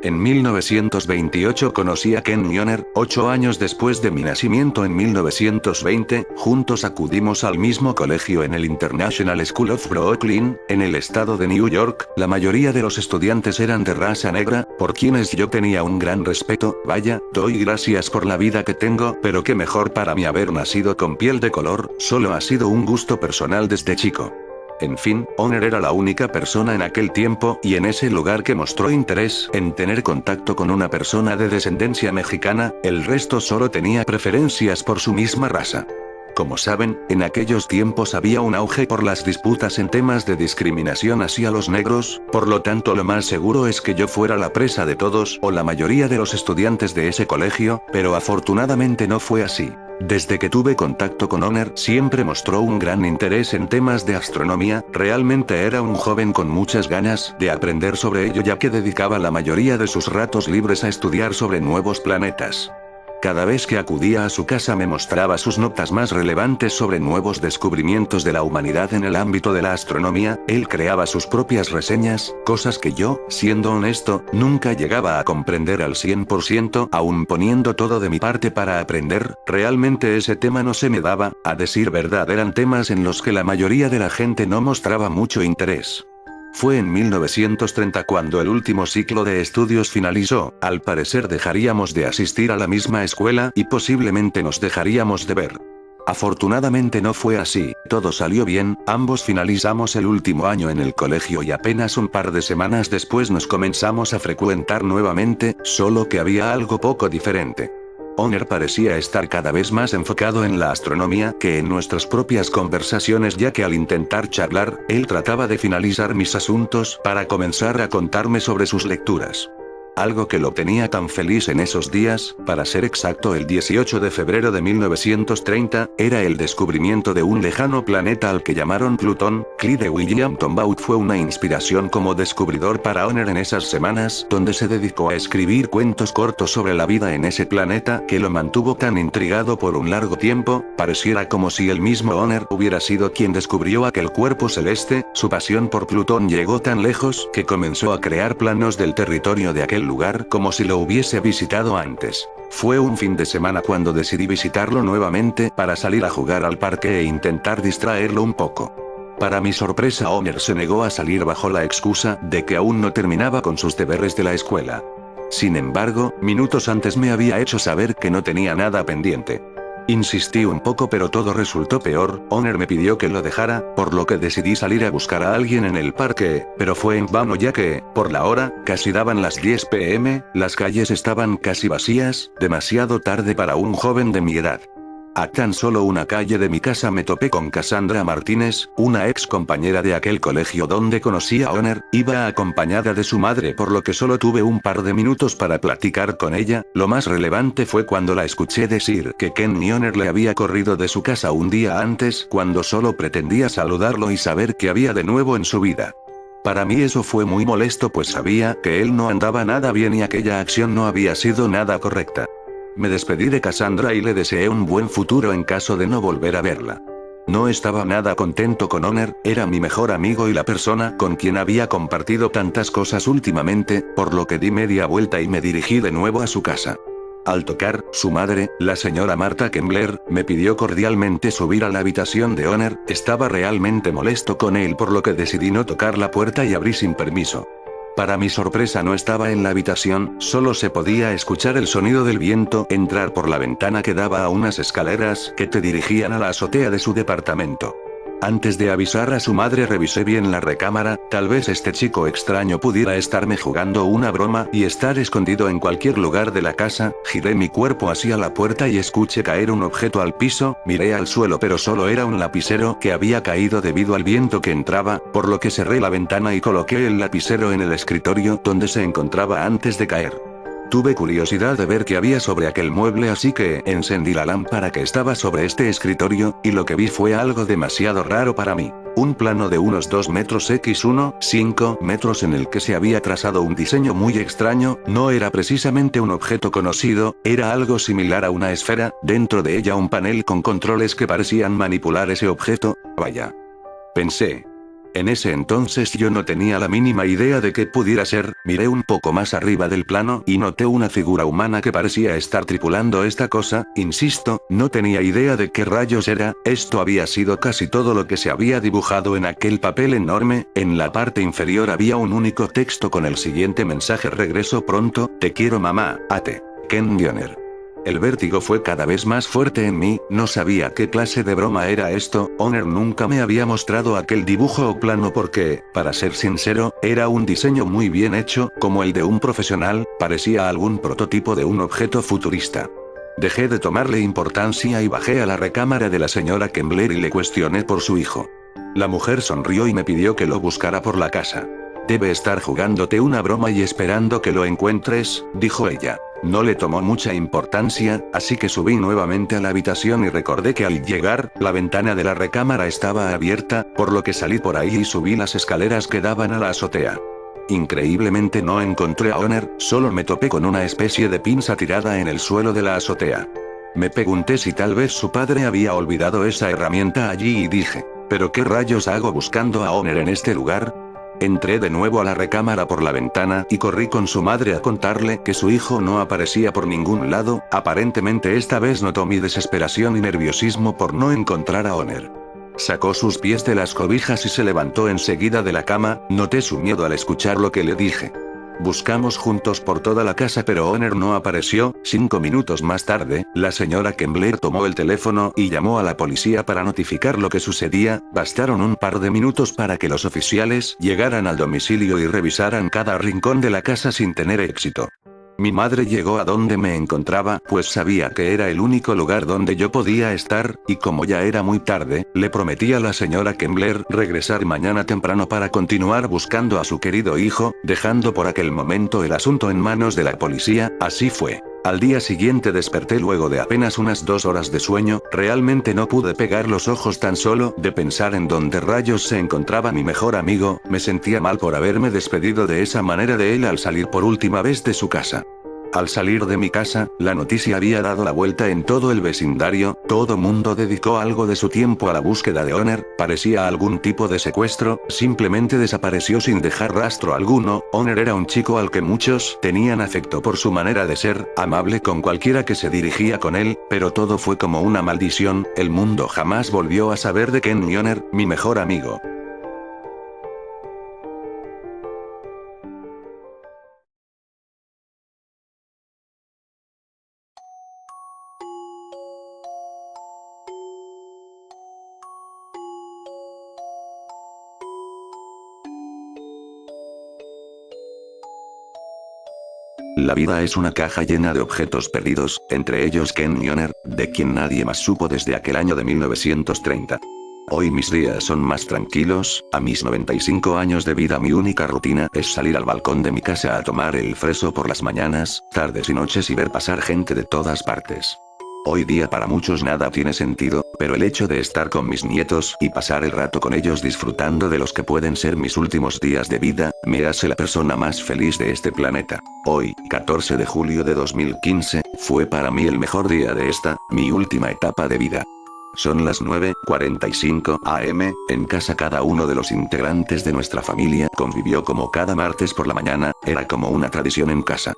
En 1928 conocí a Ken Mjolnir, 8 años después de mi nacimiento en 1920, juntos acudimos al mismo colegio en el International School of Brooklyn, en el estado de New York. La mayoría de los estudiantes eran de raza negra, por quienes yo tenía un gran respeto. Vaya, doy gracias por la vida que tengo, pero qué mejor para mí haber nacido con piel de color. Solo ha sido un gusto personal desde chico. En fin, Honor era la única persona en aquel tiempo y en ese lugar que mostró interés en tener contacto con una persona de descendencia mexicana. El resto solo tenía preferencias por su misma raza. Como saben, en aquellos tiempos había un auge por las disputas en temas de discriminación hacia los negros, por lo tanto lo más seguro es que yo fuera la presa de todos o la mayoría de los estudiantes de ese colegio, pero afortunadamente no fue así. Desde que tuve contacto con Honor siempre mostró un gran interés en temas de astronomía. Realmente era un joven con muchas ganas de aprender sobre ello, ya que dedicaba la mayoría de sus ratos libres a estudiar sobre nuevos planetas. Cada vez que acudía a su casa me mostraba sus notas más relevantes sobre nuevos descubrimientos de la humanidad en el ámbito de la astronomía. Él creaba sus propias reseñas, cosas que yo, siendo honesto, nunca llegaba a comprender al 100%, aun poniendo todo de mi parte para aprender. Realmente ese tema no se me daba, a decir verdad eran temas en los que la mayoría de la gente no mostraba mucho interés. Fue en 1930 cuando el último ciclo de estudios finalizó. Al parecer dejaríamos de asistir a la misma escuela y posiblemente nos dejaríamos de ver. Afortunadamente no fue así, todo salió bien, ambos finalizamos el último año en el colegio y apenas un par de semanas después nos comenzamos a frecuentar nuevamente, solo que había algo poco diferente. Honor parecía estar cada vez más enfocado en la astronomía que en nuestras propias conversaciones, ya que al intentar charlar, él trataba de finalizar mis asuntos para comenzar a contarme sobre sus lecturas. Algo que lo tenía tan feliz en esos días, para ser exacto el 18 de febrero de 1930, era el descubrimiento de un lejano planeta al que llamaron Plutón. Clyde William Tombaugh fue una inspiración como descubridor para Honor en esas semanas, donde se dedicó a escribir cuentos cortos sobre la vida en ese planeta que lo mantuvo tan intrigado por un largo tiempo. Pareciera como si el mismo Honor hubiera sido quien descubrió aquel cuerpo celeste. Su pasión por Plutón llegó tan lejos que comenzó a crear planos del territorio de aquel lugar como si lo hubiese visitado antes. Fue un fin de semana cuando decidí visitarlo nuevamente para salir a jugar al parque e intentar distraerlo un poco. Para mi sorpresa, Honor se negó a salir bajo la excusa de que aún no terminaba con sus deberes de la escuela. Sin embargo, minutos antes me había hecho saber que no tenía nada pendiente. Insistí un poco pero todo resultó peor. Honor me pidió que lo dejara, por lo que decidí salir a buscar a alguien en el parque, pero fue en vano ya que, por la hora, casi daban las 10 p.m., las calles estaban casi vacías, demasiado tarde para un joven de mi edad. A tan solo una calle de mi casa me topé con Cassandra Martínez, una ex compañera de aquel colegio donde conocí a Honor. Iba acompañada de su madre, por lo que solo tuve un par de minutos para platicar con ella. Lo más relevante fue cuando la escuché decir que Ken Mjolnir le había corrido de su casa un día antes, cuando solo pretendía saludarlo y saber qué había de nuevo en su vida. Para mí eso fue muy molesto, pues sabía que él no andaba nada bien y aquella acción no había sido nada correcta. Me despedí de Cassandra y le deseé un buen futuro en caso de no volver a verla. No estaba nada contento con Honor, era mi mejor amigo y la persona con quien había compartido tantas cosas últimamente, por lo que di media vuelta y me dirigí de nuevo a su casa. Al tocar, su madre, la señora Marta Kembler, me pidió cordialmente subir a la habitación de Honor. Estaba realmente molesto con él, por lo que decidí no tocar la puerta y abrí sin permiso. Para mi sorpresa no estaba en la habitación, solo se podía escuchar el sonido del viento entrar por la ventana que daba a unas escaleras que te dirigían a la azotea de su departamento. Antes de avisar a su madre revisé bien la recámara, tal vez este chico extraño pudiera estarme jugando una broma y estar escondido en cualquier lugar de la casa. Giré mi cuerpo hacia la puerta y escuché caer un objeto al piso. Miré al suelo pero solo era un lapicero que había caído debido al viento que entraba, por lo que cerré la ventana y coloqué el lapicero en el escritorio donde se encontraba antes de caer. Tuve curiosidad de ver qué había sobre aquel mueble, así que encendí la lámpara que estaba sobre este escritorio, y lo que vi fue algo demasiado raro para mí. Un plano de unos 2 metros x 5 metros en el que se había trazado un diseño muy extraño. No era precisamente un objeto conocido, era algo similar a una esfera, dentro de ella un panel con controles que parecían manipular ese objeto. Vaya. Pensé. En ese entonces yo no tenía la mínima idea de qué pudiera ser, miré un poco más arriba del plano y noté una figura humana que parecía estar tripulando esta cosa, insisto, no tenía idea de qué rayos era, esto había sido casi todo lo que se había dibujado en aquel papel enorme, en la parte inferior había un único texto con el siguiente mensaje: regreso pronto, te quiero mamá, Ate. Ken Mjolnir. El vértigo fue cada vez más fuerte en mí, no sabía qué clase de broma era esto, Honor nunca me había mostrado aquel dibujo o plano porque, para ser sincero, era un diseño muy bien hecho, como el de un profesional, parecía algún prototipo de un objeto futurista. Dejé de tomarle importancia y bajé a la recámara de la señora Kembler y le cuestioné por su hijo. La mujer sonrió y me pidió que lo buscara por la casa. Debe estar jugándote una broma y esperando que lo encuentres, dijo ella. No le tomó mucha importancia, así que subí nuevamente a la habitación y recordé que al llegar, la ventana de la recámara estaba abierta, por lo que salí por ahí y subí las escaleras que daban a la azotea. Increíblemente no encontré a Honor, solo me topé con una especie de pinza tirada en el suelo de la azotea. Me pregunté si tal vez su padre había olvidado esa herramienta allí y dije, ¿pero qué rayos hago buscando a Honor en este lugar? Entré de nuevo a la recámara por la ventana y corrí con su madre a contarle que su hijo no aparecía por ningún lado, aparentemente esta vez notó mi desesperación y nerviosismo por no encontrar a Honor. Sacó sus pies de las cobijas y se levantó enseguida de la cama, noté su miedo al escuchar lo que le dije. Buscamos juntos por toda la casa pero Honor no apareció. 5 minutos más tarde, la señora Kembler tomó el teléfono y llamó a la policía para notificar lo que sucedía. Bastaron un par de minutos para que los oficiales llegaran al domicilio y revisaran cada rincón de la casa sin tener éxito. Mi madre llegó a donde me encontraba, pues sabía que era el único lugar donde yo podía estar, y como ya era muy tarde, le prometí a la señora Kembler regresar mañana temprano para continuar buscando a su querido hijo, dejando por aquel momento el asunto en manos de la policía. Así fue. Al día siguiente desperté luego de apenas unas 2 horas de sueño, realmente no pude pegar los ojos tan solo de pensar en dónde rayos se encontraba mi mejor amigo, me sentía mal por haberme despedido de esa manera de él al salir por última vez de su casa. Al salir de mi casa, la noticia había dado la vuelta en todo el vecindario, todo mundo dedicó algo de su tiempo a la búsqueda de Honor, parecía algún tipo de secuestro, simplemente desapareció sin dejar rastro alguno. Honor era un chico al que muchos tenían afecto por su manera de ser, amable con cualquiera que se dirigía con él, pero todo fue como una maldición, el mundo jamás volvió a saber de Ken Mjolnir, mi mejor amigo. La vida es una caja llena de objetos perdidos, entre ellos Ken Mjolnir, de quien nadie más supo desde aquel año de 1930. Hoy mis días son más tranquilos, a mis 95 años de vida mi única rutina es salir al balcón de mi casa a tomar el fresco por las mañanas, tardes y noches y ver pasar gente de todas partes. Hoy día para muchos nada tiene sentido, pero el hecho de estar con mis nietos y pasar el rato con ellos disfrutando de los que pueden ser mis últimos días de vida, me hace la persona más feliz de este planeta. Hoy, 14 de julio de 2015, fue para mí el mejor día de esta, mi última etapa de vida. Son las 9:45 am, en casa cada uno de los integrantes de nuestra familia convivió como cada martes por la mañana, era como una tradición en casa.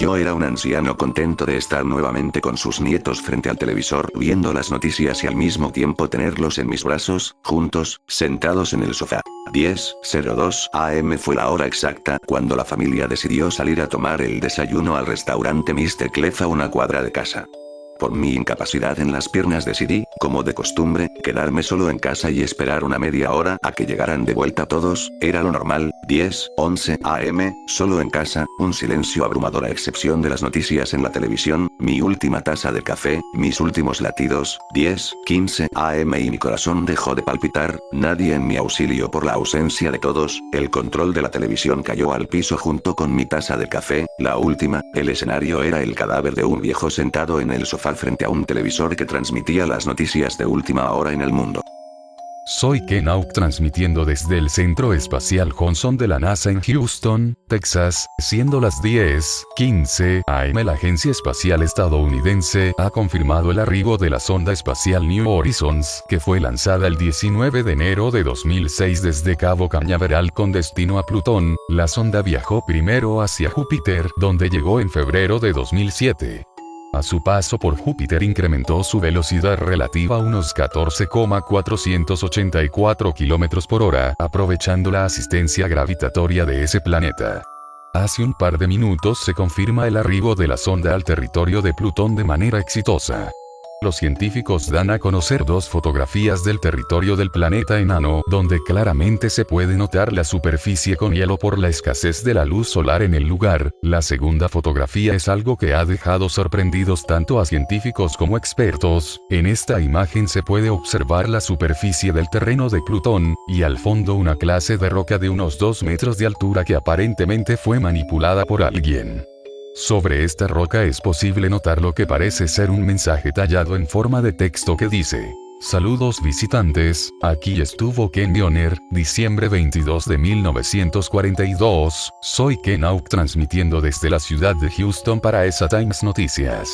Yo era un anciano contento de estar nuevamente con sus nietos frente al televisor viendo las noticias y al mismo tiempo tenerlos en mis brazos, juntos, sentados en el sofá. 10:02 am fue la hora exacta cuando la familia decidió salir a tomar el desayuno al restaurante Mr. Clef a una cuadra de casa. Por mi incapacidad en las piernas decidí, como de costumbre, quedarme solo en casa y esperar una media hora a que llegaran de vuelta todos, era lo normal. 10:11 am, solo en casa, un silencio abrumador a excepción de las noticias en la televisión, mi última taza de café, mis últimos latidos. 10:15 am y mi corazón dejó de palpitar, nadie en mi auxilio por la ausencia de todos, el control de la televisión cayó al piso junto con mi taza de café, la última, el escenario era el cadáver de un viejo sentado en el sofá frente a un televisor que transmitía las noticias de última hora en el mundo. Soy Ken Hawk transmitiendo desde el Centro Espacial Johnson de la NASA en Houston, Texas, siendo las 10:15 am. La Agencia Espacial Estadounidense ha confirmado el arribo de la sonda espacial New Horizons, que fue lanzada el 19 de enero de 2006 desde Cabo Cañaveral con destino a Plutón. La sonda viajó primero hacia Júpiter, donde llegó en febrero de 2007. A su paso por Júpiter incrementó su velocidad relativa a unos 14,484 km por hora, aprovechando la asistencia gravitatoria de ese planeta. Hace un par de minutos se confirma el arribo de la sonda al territorio de Plutón de manera exitosa. Los científicos dan a conocer dos fotografías del territorio del planeta enano, donde claramente se puede notar la superficie con hielo por la escasez de la luz solar en el lugar. La segunda fotografía es algo que ha dejado sorprendidos tanto a científicos como expertos. En esta imagen se puede observar la superficie del terreno de Plutón, y al fondo una clase de roca de unos 2 metros de altura que aparentemente fue manipulada por alguien. Sobre esta roca es posible notar lo que parece ser un mensaje tallado en forma de texto que dice: "Saludos visitantes, aquí estuvo Ken Mioner, diciembre 22 de 1942, soy Ken Hawk transmitiendo desde la ciudad de Houston para ESA Times Noticias".